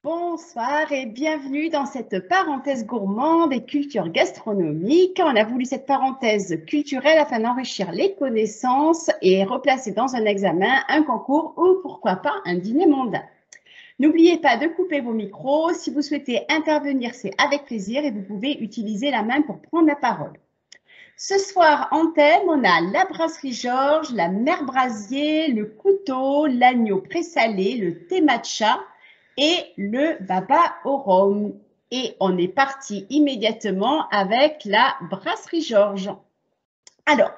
Bonsoir et bienvenue dans cette parenthèse gourmande et culture gastronomique. On a voulu cette parenthèse culturelle afin d'enrichir les connaissances et replacer dans un examen, un concours ou pourquoi pas un dîner mondain. N'oubliez pas de couper vos micros. Si vous souhaitez intervenir, c'est avec plaisir et vous pouvez utiliser la main pour prendre la parole. Ce soir, en thème, on a la brasserie Georges, la mère Brasier, le couteau, l'agneau présalé, le thé matcha et le baba au rhum. Et on est parti immédiatement avec la brasserie Georges. Alors,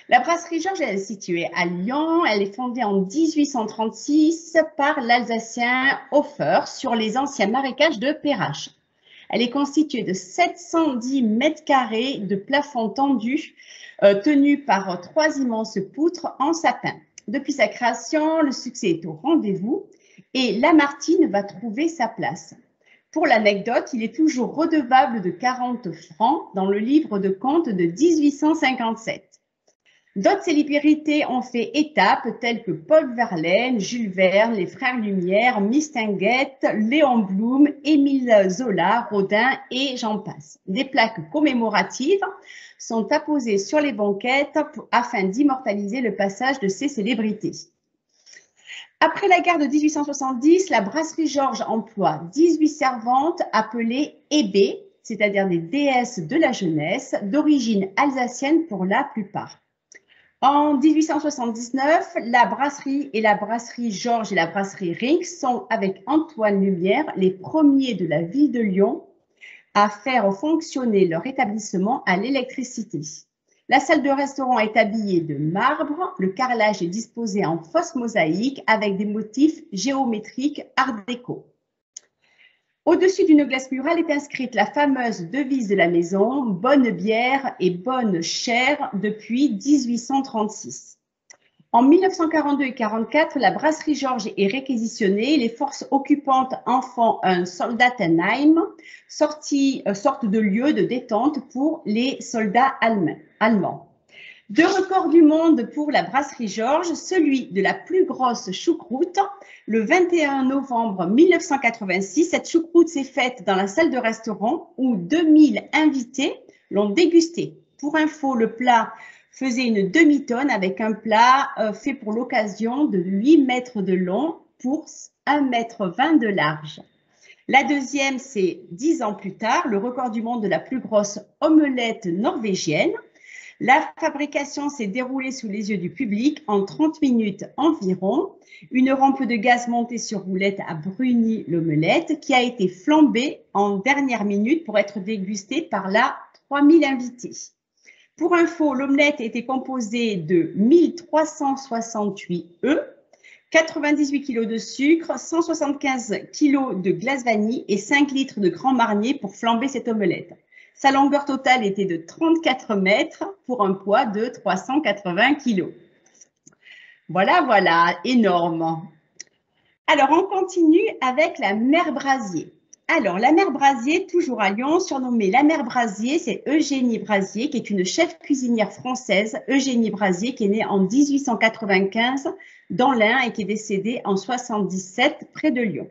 la brasserie Georges, elle est située à Lyon. Elle est fondée en 1836 par l'Alsacien Hofer sur les anciens marécages de Perrache. Elle est constituée de 710 mètres carrés de plafond tendu, tenu par 3 immenses poutres en sapin. Depuis sa création, le succès est au rendez-vous et Lamartine va trouver sa place. Pour l'anecdote, il est toujours redevable de 40 francs dans le livre de compte de 1857. D'autres célébrités ont fait étape, telles que Paul Verlaine, Jules Verne, les Frères Lumière, Mistinguett, Léon Blum, Émile Zola, Rodin et j'en passe. Des plaques commémoratives sont apposées sur les banquettes afin d'immortaliser le passage de ces célébrités. Après la guerre de 1870, la brasserie Georges emploie 18 servantes appelées Hébé, c'est-à-dire des déesses de la jeunesse, d'origine alsacienne pour la plupart. En 1879, la brasserie Georges et la brasserie Rinck sont, avec Antoine Lumière, les premiers de la ville de Lyon à faire fonctionner leur établissement à l'électricité. La salle de restaurant est habillée de marbre, le carrelage est disposé en fausse mosaïque avec des motifs géométriques art déco. Au-dessus d'une glace murale est inscrite la fameuse devise de la maison, bonne bière et bonne chair depuis 1836. En 1942 et 1944, la brasserie Georges est réquisitionnée. Les forces occupantes en font un Soldatenheim, sorte de lieu de détente pour les soldats allemands. 2 records du monde pour la brasserie Georges, celui de la plus grosse choucroute. Le 21 novembre 1986, cette choucroute s'est faite dans la salle de restaurant où 2000 invités l'ont dégustée. Pour info, le plat faisait une demi-tonne avec un plat fait pour l'occasion de 8 mètres de long pour 1,20 m de large. La deuxième, c'est 10 ans plus tard, le record du monde de la plus grosse omelette norvégienne. La fabrication s'est déroulée sous les yeux du public en 30 minutes environ. Une rampe de gaz montée sur roulette a bruni l'omelette qui a été flambée en dernière minute pour être dégustée par la 3000 invités. Pour info, l'omelette était composée de 1368 œufs, 98 kg de sucre, 175 kg de glace vanille et 5 litres de Grand Marnier pour flamber cette omelette. Sa longueur totale était de 34 mètres pour un poids de 380 kg. Voilà, énorme. Alors, on continue avec la mère Brasier. Alors, la mère Brasier, toujours à Lyon, surnommée la mère Brasier, c'est Eugénie Brasier, qui est une chef cuisinière française, Eugénie Brasier, qui est née en 1895 dans l'Ain et qui est décédée en 1977 près de Lyon.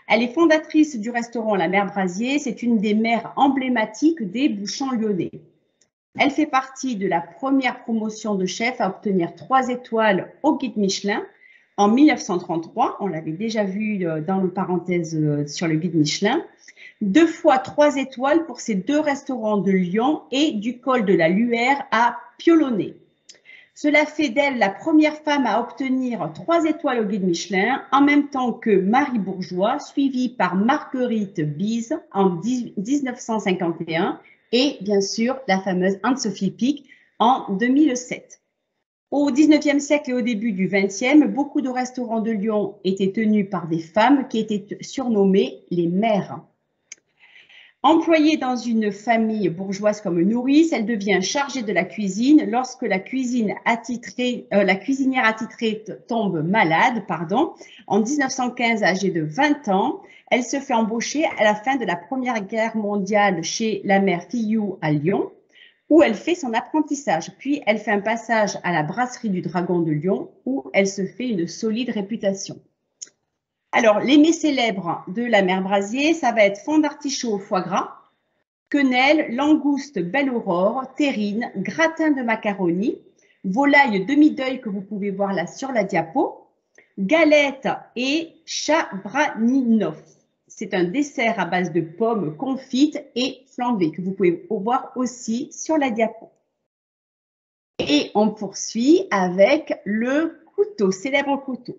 Elle est fondatrice du restaurant La Mère Brasier. C'est une des mères emblématiques des bouchons lyonnais. Elle fait partie de la première promotion de chef à obtenir 3 étoiles au guide Michelin en 1933. On l'avait déjà vu dans le parenthèse sur le guide Michelin. 2 fois 3 étoiles pour ces 2 restaurants de Lyon et du col de la Luère à Piolonnet. Cela fait d'elle la première femme à obtenir 3 étoiles au guide Michelin, en même temps que Marie Bourgeois, suivie par Marguerite Bise en 1951 et bien sûr la fameuse Anne-Sophie Pic en 2007. Au XIXe siècle et au début du XXe, beaucoup de restaurants de Lyon étaient tenus par des femmes qui étaient surnommées les mères. Employée dans une famille bourgeoise comme nourrice, elle devient chargée de la cuisine lorsque la cuisinière attitrée tombe malade. En 1915, âgée de 20 ans, elle se fait embaucher à la fin de la Première Guerre mondiale chez la mère Fillou à Lyon, où elle fait son apprentissage. Puis, elle fait un passage à la brasserie du Dragon de Lyon, où elle se fait une solide réputation. Alors, les mets célèbres de la mer Brasier, ça va être fond d'artichaut au foie gras, quenelle, langouste belle aurore, terrine, gratin de macaroni, volaille demi-deuil que vous pouvez voir là sur la diapo, galette et chabraninoff. C'est un dessert à base de pommes confites et flambées que vous pouvez voir aussi sur la diapo. Et on poursuit avec le couteau, célèbre couteau.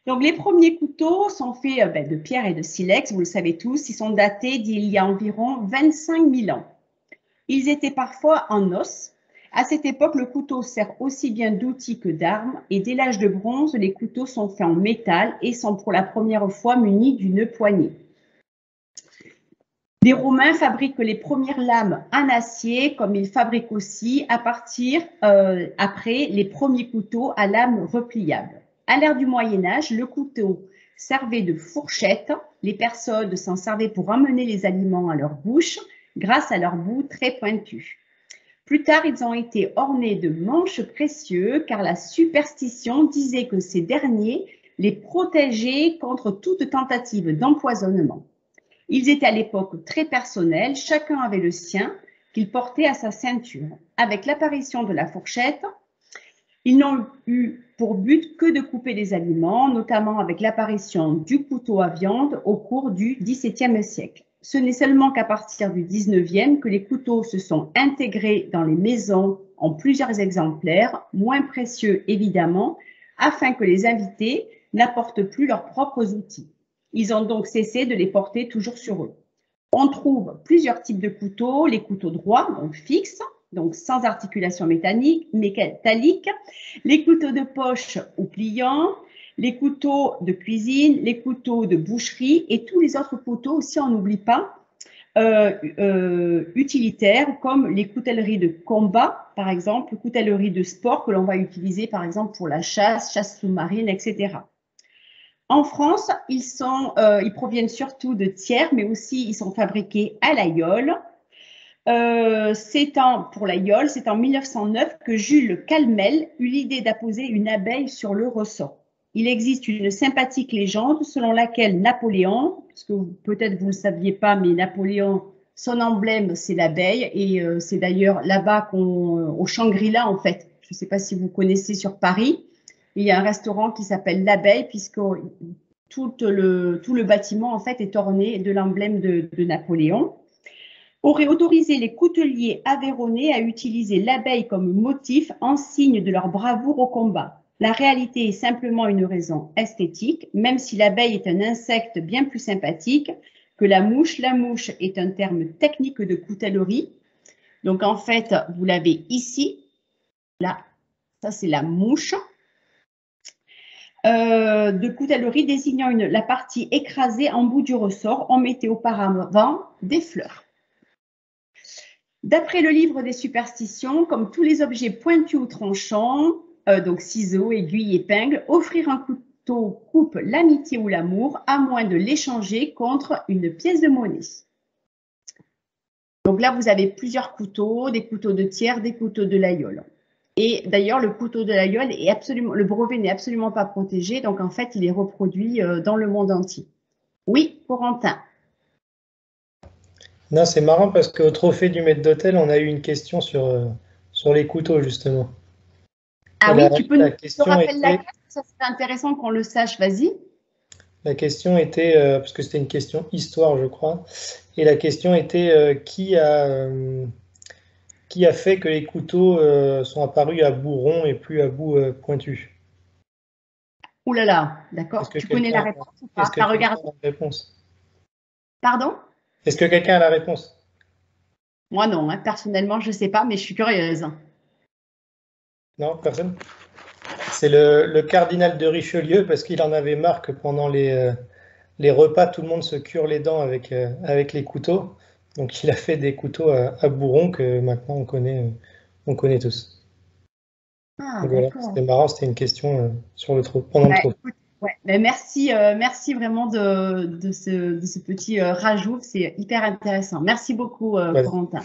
Donc, les premiers couteaux sont faits de pierre et de silex, vous le savez tous, ils sont datés d'il y a environ 25 000 ans. Ils étaient parfois en os. À cette époque, le couteau sert aussi bien d'outil que d'arme et dès l'âge de bronze, les couteaux sont faits en métal et sont pour la première fois munis d'une poignée. Les Romains fabriquent les premières lames en acier, comme ils fabriquent aussi à partir après les premiers couteaux à lame repliable. À l'ère du Moyen-Âge, le couteau servait de fourchette. Les personnes s'en servaient pour emmener les aliments à leur bouche grâce à leur bout très pointu. Plus tard, ils ont été ornés de manches précieux car la superstition disait que ces derniers les protégeaient contre toute tentative d'empoisonnement. Ils étaient à l'époque très personnels, chacun avait le sien qu'il portait à sa ceinture. Avec l'apparition de la fourchette, ils n'ont eu pour but que de couper les aliments, notamment avec l'apparition du couteau à viande au cours du XVIIe siècle. Ce n'est seulement qu'à partir du XIXe que les couteaux se sont intégrés dans les maisons en plusieurs exemplaires, moins précieux évidemment, afin que les invités n'apportent plus leurs propres outils. Ils ont donc cessé de les porter toujours sur eux. On trouve plusieurs types de couteaux, les couteaux droits, donc fixes, donc sans articulation métallique, les couteaux de poche ou pliants, les couteaux de cuisine, les couteaux de boucherie et tous les autres couteaux aussi, on n'oublie pas, utilitaires comme les coutelleries de combat, par exemple, coutelleries de sport que l'on va utiliser par exemple pour la chasse, chasse sous-marine, etc. En France, ils proviennent surtout de Thiers, mais aussi ils sont fabriqués à l'Aïole. Pour l'Aïole, c'est en 1909 que Jules Calmel eut l'idée d'apposer une abeille sur le ressort. Il existe une sympathique légende selon laquelle Napoléon, parce que peut-être vous ne le saviez pas, mais Napoléon, son emblème, c'est l'abeille, et c'est d'ailleurs là-bas au Shangri-La, en fait. Je ne sais pas si vous connaissez sur Paris. Il y a un restaurant qui s'appelle l'Abeille, puisque tout le bâtiment, en fait, est orné de l'emblème de Napoléon. Aurait autorisé les couteliers aveyronnais à utiliser l'abeille comme motif en signe de leur bravoure au combat. La réalité est simplement une raison esthétique, même si l'abeille est un insecte bien plus sympathique que la mouche. La mouche est un terme technique de coutellerie. Donc, en fait, vous l'avez ici. Là, ça, c'est la mouche. De coutellerie désignant la partie écrasée en bout du ressort. On mettait auparavant des fleurs. D'après le livre des superstitions, comme tous les objets pointus ou tranchants, donc ciseaux, aiguilles, épingles, offrir un couteau coupe l'amitié ou l'amour, à moins de l'échanger contre une pièce de monnaie. Donc là, vous avez plusieurs couteaux, des couteaux de Thiers, des couteaux de l'Aïole. Et d'ailleurs, le couteau de l'Aïole le brevet n'est absolument pas protégé, donc en fait, il est reproduit dans le monde entier. Oui, Corentin. Non, c'est marrant parce qu'au trophée du maître d'hôtel, on a eu une question sur les couteaux, justement. Ah oui, tu peux nous rappeler laquelle, ça serait intéressant qu'on le sache, vas-y. La question était, parce que c'était une question histoire, je crois, et la question était qui a fait que les couteaux sont apparus à bout rond et plus à bout pointu? Ouh là là, d'accord. Tu connais la réponse ou pas? Est-ce que quelqu'un a la réponse? Pardon? Est-ce que quelqu'un a la réponse? Moi non, hein, personnellement, je ne sais pas, mais je suis curieuse. Non, personne? C'est le cardinal de Richelieu, parce qu'il en avait marre que pendant les repas, tout le monde se cure les dents avec les couteaux. Donc il a fait des couteaux à bout rond que maintenant on connaît tous. Ah, voilà, c'était marrant, c'était une question sur le pendant le trophée. Ouais, mais merci vraiment de ce petit rajout, c'est hyper intéressant. Merci beaucoup, Corentin.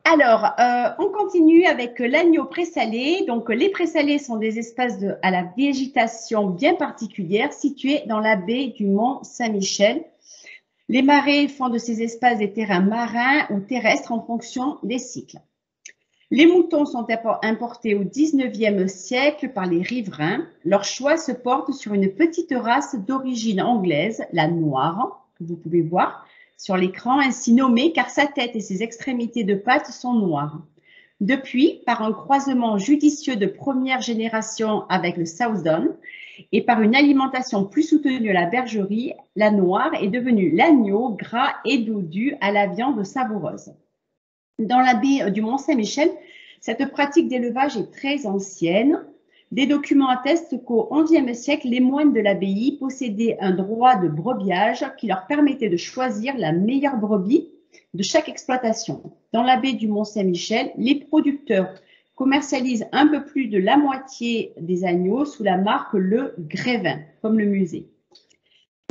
Alors, on continue avec l'agneau présalé. Donc, les présalés sont des espaces à la végétation bien particulière situés dans la baie du Mont Saint-Michel. Les marais font de ces espaces des terrains marins ou terrestres en fonction des cycles. Les moutons sont importés au XIXe siècle par les riverains. Leur choix se porte sur une petite race d'origine anglaise, la noire, que vous pouvez voir sur l'écran, ainsi nommée car sa tête et ses extrémités de pattes sont noires. Depuis, par un croisement judicieux de première génération avec le Southdown et par une alimentation plus soutenue à la bergerie, la noire est devenue l'agneau gras et dodu à la viande savoureuse. Dans la baie du Mont-Saint-Michel, cette pratique d'élevage est très ancienne. Des documents attestent qu'au XIe siècle, les moines de l'abbaye possédaient un droit de brebiage qui leur permettait de choisir la meilleure brebis de chaque exploitation. Dans la baie du Mont-Saint-Michel, les producteurs commercialisent un peu plus de la moitié des agneaux sous la marque Le Grévin, comme le musée.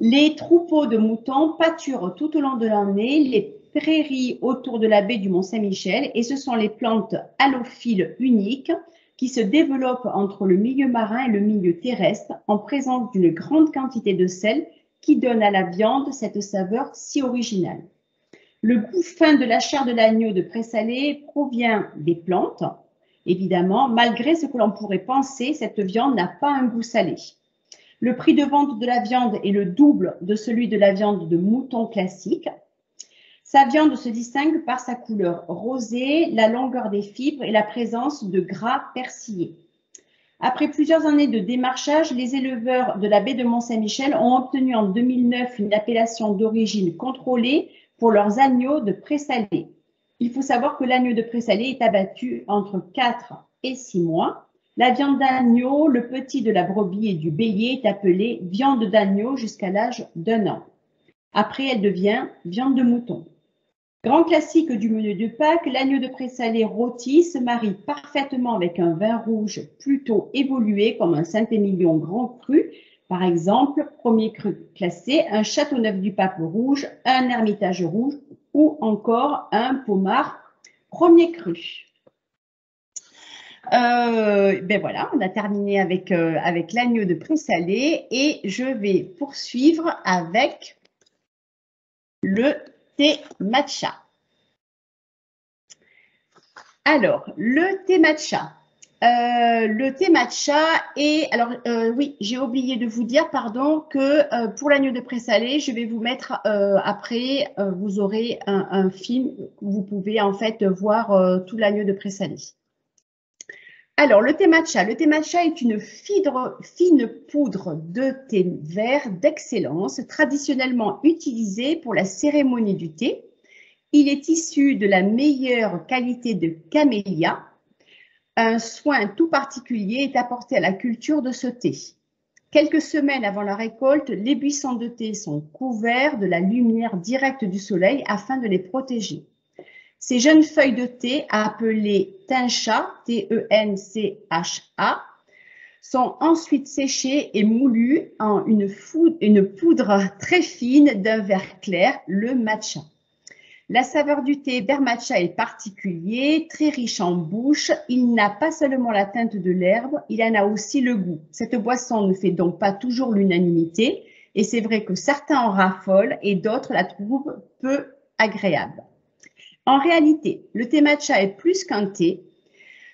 Les troupeaux de moutons pâturent tout au long de l'année les prairies autour de la baie du Mont-Saint-Michel et ce sont les plantes halophiles uniques qui se développent entre le milieu marin et le milieu terrestre en présence d'une grande quantité de sel qui donne à la viande cette saveur si originale. Le goût fin de la chair de l'agneau de présalé provient des plantes, évidemment, malgré ce que l'on pourrait penser, cette viande n'a pas un goût salé. Le prix de vente de la viande est le double de celui de la viande de mouton classique. Sa viande se distingue par sa couleur rosée, la longueur des fibres et la présence de gras persillés. Après plusieurs années de démarchage, les éleveurs de la baie de Mont-Saint-Michel ont obtenu en 2009 une appellation d'origine contrôlée pour leurs agneaux de présalé. Il faut savoir que l'agneau de présalé est abattu entre 4 et 6 mois. La viande d'agneau, le petit de la brebis et du bélier est appelée viande d'agneau jusqu'à l'âge d'1 an. Après, elle devient viande de mouton. Grand classique du menu de Pâques, l'agneau de présalé rôti se marie parfaitement avec un vin rouge plutôt évolué comme un Saint-Émilion grand cru, par exemple, premier cru classé, un Châteauneuf-du-Pape rouge, un Hermitage rouge ou encore un Pommard premier cru. Ben voilà, on a terminé avec l'agneau de présalé et je vais poursuivre avec le thé matcha. Alors, le thé matcha. Le thé matcha est… Alors, oui, j'ai oublié de vous dire, pardon, que pour l'agneau de présalé, je vais vous mettre après, vous aurez un film où vous pouvez en fait voir tout l'agneau de présalé. Alors, le thé matcha. Le thé matcha est une fine poudre de thé vert d'excellence, traditionnellement utilisée pour la cérémonie du thé. Il est issu de la meilleure qualité de camélia. Un soin tout particulier est apporté à la culture de ce thé. Quelques semaines avant la récolte, les buissons de thé sont couverts de la lumière directe du soleil afin de les protéger. Ces jeunes feuilles de thé, appelées tencha, T-E-N-C-H-A, sont ensuite séchées et moulues en une poudre très fine d'un vert clair, le matcha. La saveur du thé vert matcha est particulier, très riche en bouche. Il n'a pas seulement la teinte de l'herbe, il en a aussi le goût. Cette boisson ne fait donc pas toujours l'unanimité et c'est vrai que certains en raffolent et d'autres la trouvent peu agréable. En réalité, le thé matcha est plus qu'un thé.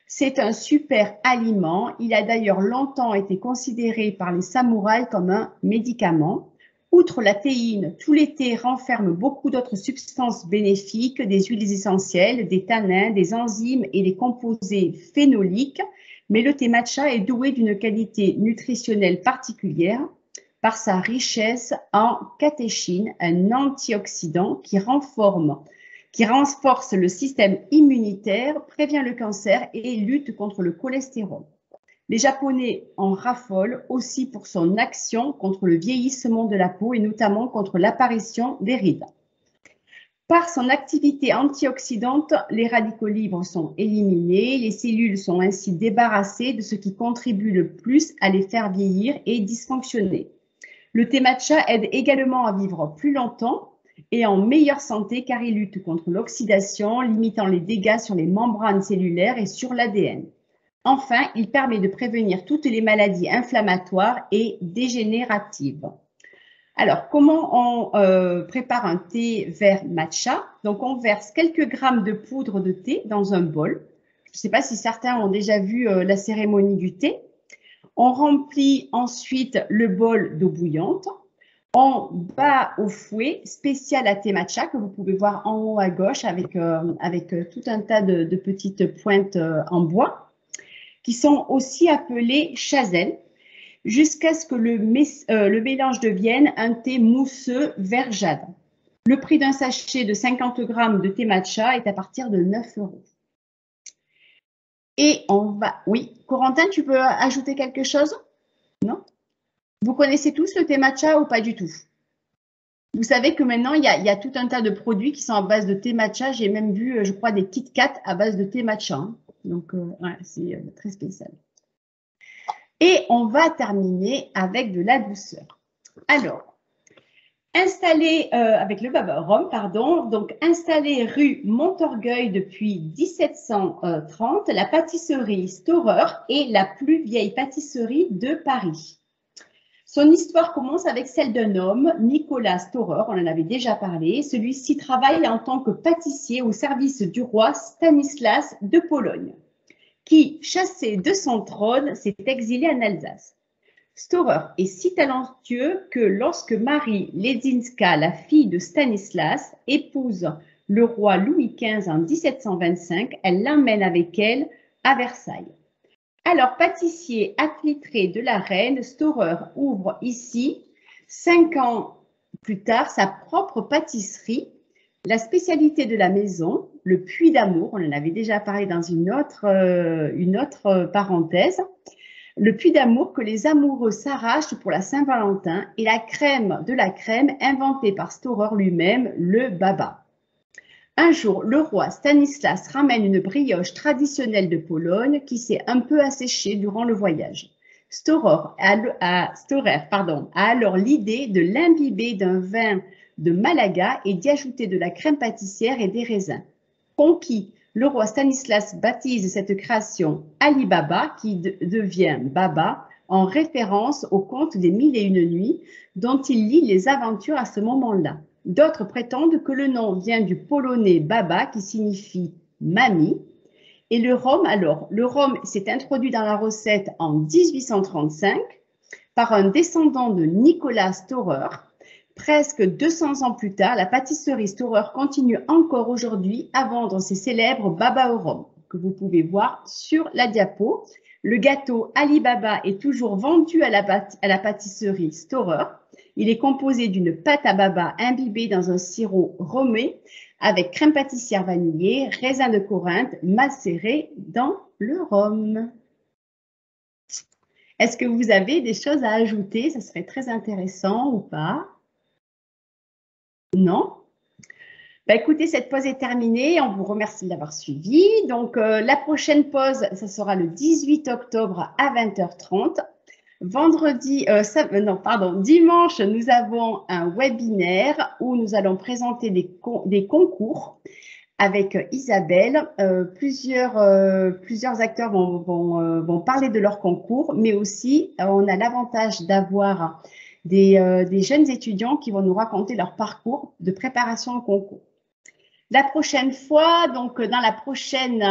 C'est un super aliment. Il a d'ailleurs longtemps été considéré par les samouraïs comme un médicament. Outre la théine, tous les thés renferment beaucoup d'autres substances bénéfiques, des huiles essentielles, des tanins, des enzymes et des composés phénoliques. Mais le thé matcha est doué d'une qualité nutritionnelle particulière par sa richesse en catéchine, un antioxydant qui renforce le système immunitaire, prévient le cancer et lutte contre le cholestérol. Les Japonais en raffolent aussi pour son action contre le vieillissement de la peau et notamment contre l'apparition des rides. Par son activité antioxydante, les radicaux libres sont éliminés, les cellules sont ainsi débarrassées de ce qui contribue le plus à les faire vieillir et dysfonctionner. Le thé matcha aide également à vivre plus longtemps et en meilleure santé car il lutte contre l'oxydation, limitant les dégâts sur les membranes cellulaires et sur l'ADN. Enfin, il permet de prévenir toutes les maladies inflammatoires et dégénératives. Alors, comment on prépare un thé vert matcha? Donc, on verse quelques grammes de poudre de thé dans un bol. Je ne sais pas si certains ont déjà vu la cérémonie du thé. On remplit ensuite le bol d'eau bouillante. On bat au fouet spécial à thé matcha que vous pouvez voir en haut à gauche avec tout un tas de petites pointes en bois qui sont aussi appelées chazelles, jusqu'à ce que le mélange devienne un thé mousseux vert jade. Le prix d'un sachet de 50 grammes de thé matcha est à partir de 9 €. Et on va… Oui, Corentin, tu peux ajouter quelque chose? Non? Vous connaissez tous le thé matcha ou pas du tout? Vous savez que maintenant, il y a tout un tas de produits qui sont à base de thé matcha. J'ai même vu, je crois, des Kit Kat à base de thé matcha. Hein. Donc, ouais, c'est très spécial. Et on va terminer avec de la douceur. Alors, installé avec le baba rhum, pardon, donc installé rue Montorgueil depuis 1730, la pâtisserie Storer est la plus vieille pâtisserie de Paris. Son histoire commence avec celle d'un homme, Nicolas Storer, on en avait déjà parlé. Celui-ci travaille en tant que pâtissier au service du roi Stanislas de Pologne, qui, chassé de son trône, s'est exilé en Alsace. Storer est si talentueux que lorsque Marie Ledzinska, la fille de Stanislas, épouse le roi Louis XV en 1725, elle l'emmène avec elle à Versailles. Alors, pâtissier attitré de la reine, Storer ouvre ici, 5 ans plus tard, sa propre pâtisserie. La spécialité de la maison, le puits d'amour, on en avait déjà parlé dans une autre parenthèse, le puits d'amour que les amoureux s'arrachent pour la Saint-Valentin et la crème de la crème inventée par Storer lui-même, le baba. Un jour, le roi Stanislas ramène une brioche traditionnelle de Pologne qui s'est un peu asséchée durant le voyage. Storer a alors l'idée de l'imbiber d'un vin de Malaga et d'y ajouter de la crème pâtissière et des raisins. Conquis, le roi Stanislas baptise cette création Ali Baba, qui devient Baba, en référence au conte des 1001 nuits, dont il lit les aventures à ce moment-là. D'autres prétendent que le nom vient du polonais Baba, qui signifie mamie. Et le rhum, alors, le rhum s'est introduit dans la recette en 1835 par un descendant de Nicolas Storer. Presque 200 ans plus tard, la pâtisserie Storer continue encore aujourd'hui à vendre ses célèbres baba au rhum, que vous pouvez voir sur la diapo. Le gâteau Ali Baba est toujours vendu à la pâtisserie Storer. Il est composé d'une pâte à baba imbibée dans un sirop rhumé avec crème pâtissière vanillée, raisin de Corinthe macéré dans le rhum. Est-ce que vous avez des choses à ajouter? Ça serait très intéressant ou pas? Non? Écoutez, cette pause est terminée. On vous remercie d'avoir suivi. Donc, la prochaine pause, ça sera le 18 octobre à 20h30. Dimanche, nous avons un webinaire où nous allons présenter des concours avec Isabelle. Plusieurs acteurs vont parler de leur concours, mais aussi, on a l'avantage d'avoir des jeunes étudiants qui vont nous raconter leur parcours de préparation au concours. La prochaine fois, donc dans la prochaine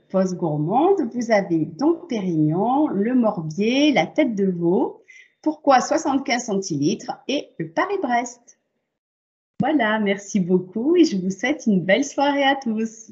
pause gourmande, vous avez donc Pérignon, le Morbier, la tête de veau, pourquoi 75 centilitres et le Paris-Brest. Voilà, merci beaucoup et je vous souhaite une belle soirée à tous.